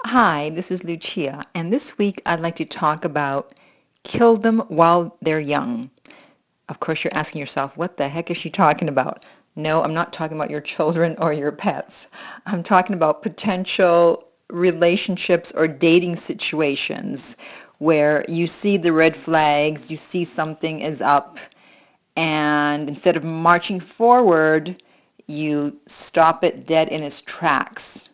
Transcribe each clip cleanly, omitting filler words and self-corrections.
Hi, this is Lucia, and this week I'd like to talk about kill them while they're young. Of course, you're asking yourself, what the heck is she talking about? No, I'm not talking about your children or your pets. I'm talking about potential relationships or dating situations where you see the red flags, you see something is up, and instead of marching forward, you stop it dead in its tracks.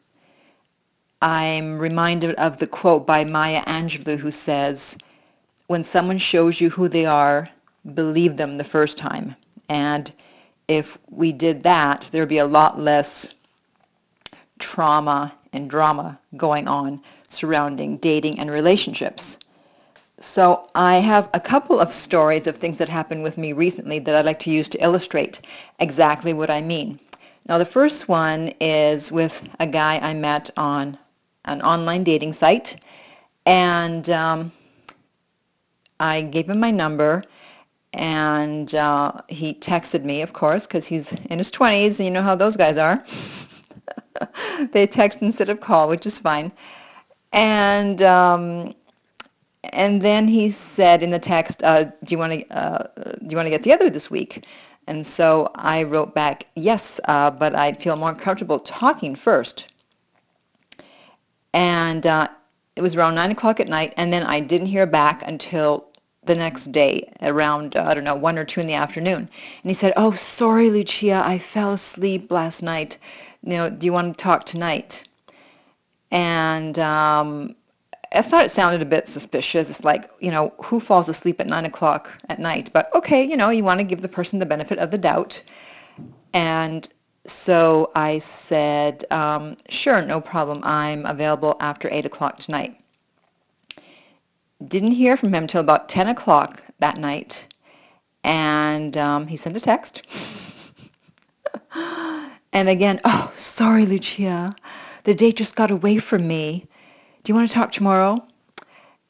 I'm reminded of the quote by Maya Angelou who says, when someone shows you who they are, believe them the first time. And if we did that, there'd be a lot less trauma and drama going on surrounding dating and relationships. So I have a couple of stories of things that happened with me recently that I'd like to use to illustrate exactly what I mean. Now, the first one is with a guy I met on an online dating site, and I gave him my number, and he texted me, of course, because he's in his 20s, and you know how those guys are. They text instead of call, which is fine. And and then he said in the text, do you want to get together this week? And so I wrote back, yes, but I'd feel more comfortable talking first. And it was around 9 o'clock at night, and then I didn't hear back until the next day around, I don't know, 1 or 2 in the afternoon. And he said, oh, sorry, Lucia, I fell asleep last night. Do you want to talk tonight? And I thought it sounded a bit suspicious. It's like, who falls asleep at 9 o'clock at night? But okay, you want to give the person the benefit of the doubt. And so I said, sure, no problem. I'm available after 8 o'clock tonight. Didn't hear from him till about 10 o'clock that night. And he sent a text. And again, oh, sorry, Lucia. The date just got away from me. Do you want to talk tomorrow?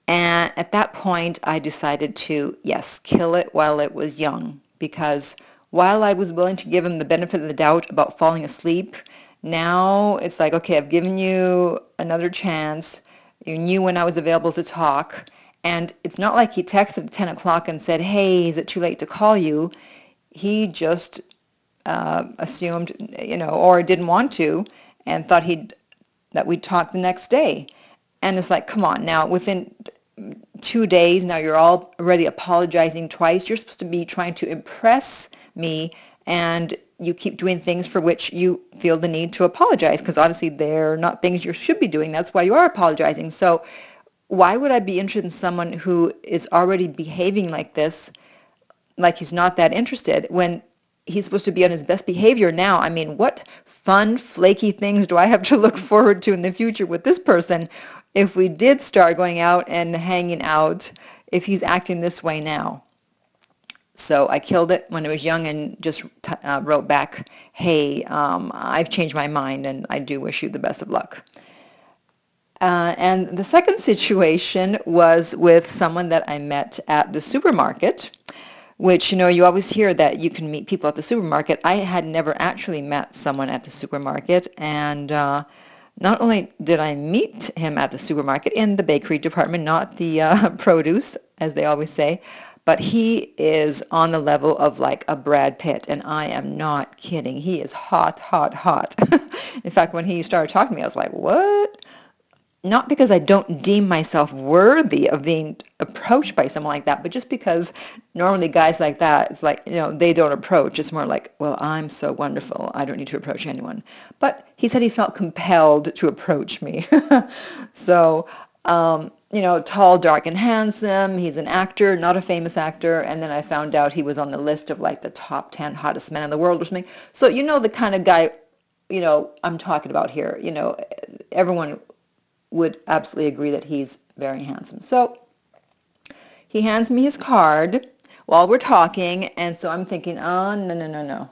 And at that point, I decided to, yes, kill it while it was young. Because while I was willing to give him the benefit of the doubt about falling asleep, now it's like, okay, I've given you another chance. You knew when I was available to talk. And it's not like he texted at 10 o'clock and said, hey, is it too late to call you? He just assumed, or didn't want to, and thought that we'd talk the next day. And it's like, come on, now within 2 days, now you're already apologizing twice. You're supposed to be trying to impress me, and you keep doing things for which you feel the need to apologize, because obviously they're not things you should be doing. That's why you are apologizing. So why would I be interested in someone who is already behaving like this, like he's not that interested, when he's supposed to be on his best behavior now? I mean, what fun, flaky things do I have to look forward to in the future with this person if we did start going out and hanging out, if he's acting this way now? So I killed it when I was young and just wrote back, hey, I've changed my mind and I do wish you the best of luck. And the second situation was with someone that I met at the supermarket, which, you always hear that you can meet people at the supermarket. I had never actually met someone at the supermarket, and not only did I meet him at the supermarket in the bakery department, not the produce, as they always say, but he is on the level of like a Brad Pitt, and I am not kidding. He is hot, hot, hot. In fact, when he started talking to me, I was like, what? Not because I don't deem myself worthy of being approached by someone like that, but just because normally guys like that, it's like, they don't approach. It's more like, well, I'm so wonderful, I don't need to approach anyone. But he said he felt compelled to approach me. So, tall, dark, and handsome. He's an actor, not a famous actor. And then I found out he was on the list of like the top 10 hottest men in the world or something. So the kind of guy, I'm talking about here. Everyone would absolutely agree that he's very handsome. So he hands me his card while we're talking, and so I'm thinking, oh, no, no, no, no.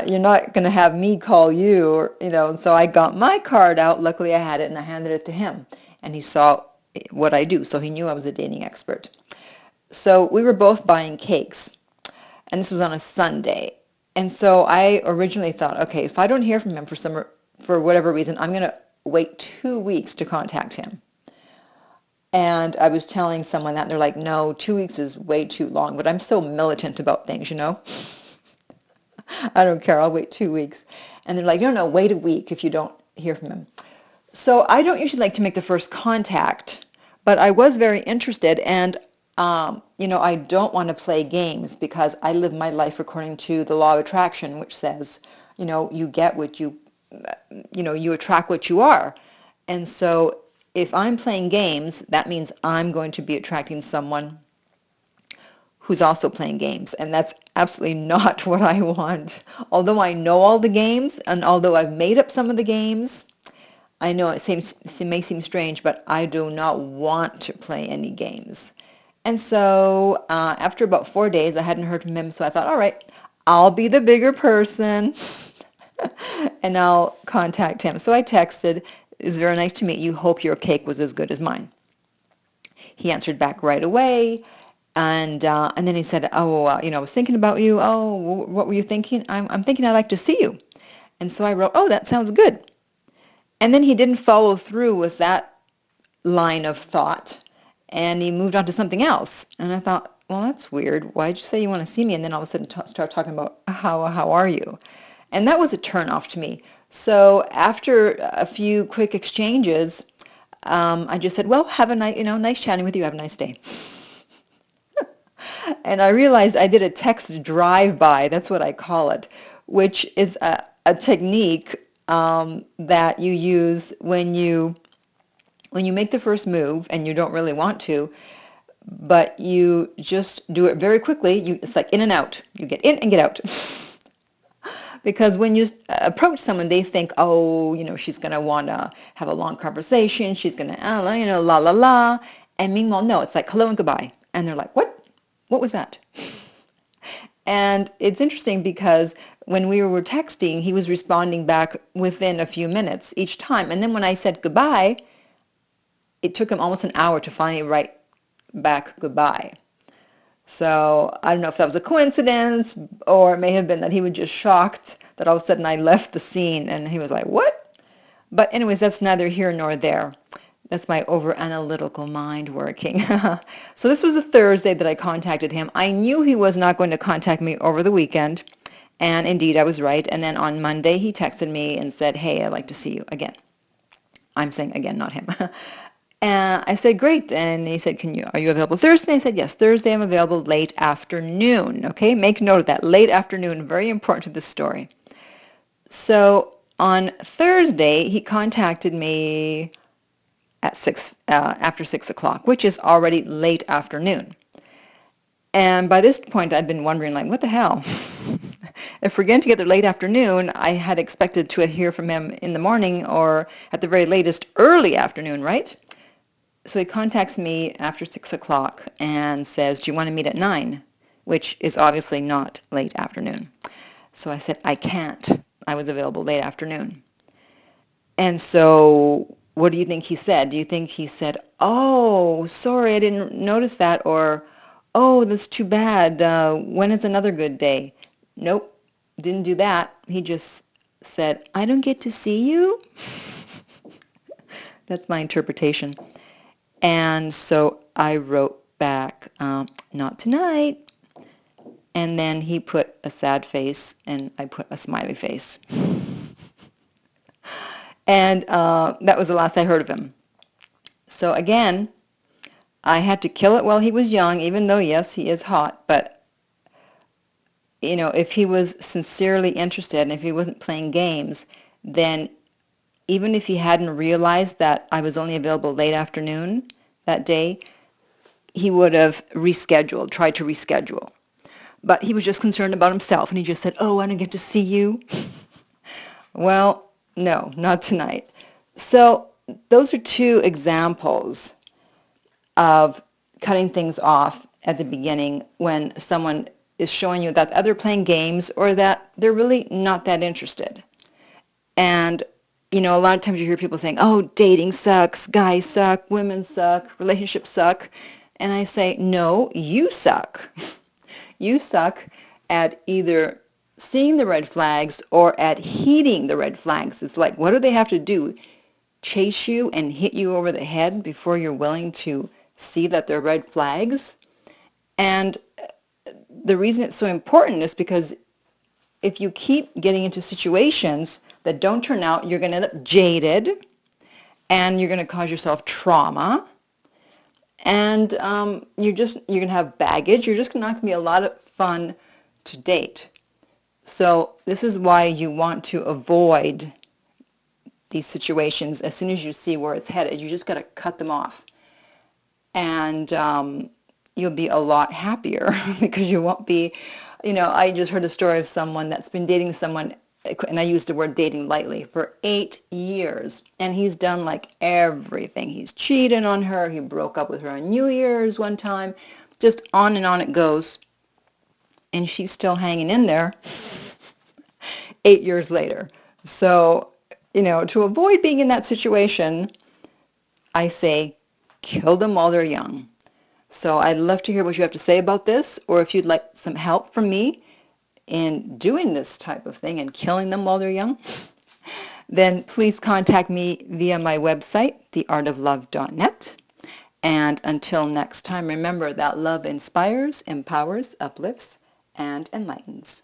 You're not going to have me call you, or. So I got my card out. Luckily, I had it, and I handed it to him, and he saw what I do, so he knew I was a dating expert. So we were both buying cakes, and this was on a Sunday. And so I originally thought, okay, if I don't hear from him for whatever reason, I'm going to wait 2 weeks to contact him. And I was telling someone that, and they're like, no, 2 weeks is way too long. But I'm so militant about things, you know. I don't care. I'll wait 2 weeks. And they're like, no, no, wait a week if you don't hear from him. So I don't usually like to make the first contact, but I was very interested. And, I don't want to play games because I live my life according to the law of attraction, which says, you get what you attract what you are. And so if I'm playing games, that means I'm going to be attracting someone who's also playing games. And that's absolutely not what I want. Although I know all the games, and although I've made up some of the games, I know it may seem strange, but I do not want to play any games. And so after about 4 days, I hadn't heard from him, so I thought, all right, I'll be the bigger person, and I'll contact him. So I texted, it was very nice to meet you. Hope your cake was as good as mine. He answered back right away, and then he said, oh, I was thinking about you. Oh, what were you thinking? I'm thinking I'd like to see you. And so I wrote, oh, that sounds good. And then he didn't follow through with that line of thought, and he moved on to something else. And I thought, well, that's weird. Why'd you say you want to see me? And then all of a sudden start talking about how are you? And that was a turnoff to me. So after a few quick exchanges, I just said, well, have a nice chatting with you. Have a nice day. And I realized I did a text drive-by. That's what I call it, which is a technique that you use when you make the first move and you don't really want to, but you just do it very quickly. It's like in and out. You get in and get out. Because when you approach someone, they think, oh, she's going to want to have a long conversation. She's going to, la, la, la. And meanwhile, no, it's like hello and goodbye. And they're like, what? What was that? And it's interesting because when we were texting, he was responding back within a few minutes each time. And then when I said goodbye, it took him almost an hour to finally write back goodbye. So I don't know if that was a coincidence, or it may have been that he was just shocked that all of a sudden I left the scene and he was like, what? But anyways, that's neither here nor there. That's my over-analytical mind working. So this was a Thursday that I contacted him. I knew he was not going to contact me over the weekend, and indeed I was right. And then on Monday he texted me and said, hey, I'd like to see you again. I'm saying again, not him. And I said, great. And he said, are you available Thursday? I said, yes, Thursday I'm available late afternoon. Okay, make note of that, late afternoon, very important to this story. So on Thursday, he contacted me at after 6 o'clock, which is already late afternoon. And by this point, I'd been wondering, like, what the hell? If we're getting together late afternoon, I had expected to hear from him in the morning or at the very latest early afternoon, right? So he contacts me after 6 o'clock and says, do you want to meet at 9? Which is obviously not late afternoon. So I said, I can't. I was available late afternoon. And so what do you think he said? Do you think he said, oh, sorry, I didn't notice that, or, oh, that's too bad. When is another good day? Nope, didn't do that. He just said, I don't get to see you? That's my interpretation. And so I wrote back, not tonight. And then he put a sad face, and I put a smiley face. And that was the last I heard of him. So again, I had to kill it while he was young, even though, yes, he is hot. But, if he was sincerely interested and if he wasn't playing games, then even if he hadn't realized that I was only available late afternoon that day, he would have tried to reschedule. But he was just concerned about himself, and he just said, oh, I don't get to see you. Well, no, not tonight. So those are two examples of cutting things off at the beginning when someone is showing you that they're playing games or that they're really not that interested. And a lot of times you hear people saying, oh, dating sucks, guys suck, women suck, relationships suck. And I say, no, you suck. You suck at either seeing the red flags or at heeding the red flags. It's like, what do they have to do? chase you and hit you over the head before you're willing to see that they're red flags. And the reason it's so important is because if you keep getting into situations that don't turn out, you're going to end up jaded, and you're going to cause yourself trauma, and you're going to have baggage. You're just not going to be a lot of fun to date. So this is why you want to avoid these situations. As soon as you see where it's headed, you just got to cut them off, and you'll be a lot happier because you won't be, I just heard a story of someone that's been dating someone, and I use the word dating lightly, for 8 years, and he's done like everything. He's cheated on her. He broke up with her on New Year's one time. Just on and on it goes, and she's still hanging in there 8 years later. So, to avoid being in that situation, I say kill them while they're young. So I'd love to hear what you have to say about this, or if you'd like some help from me in doing this type of thing and killing them while they're young, then please contact me via my website, theartoflove.net. And until next time, remember that love inspires, empowers, uplifts, and enlightens.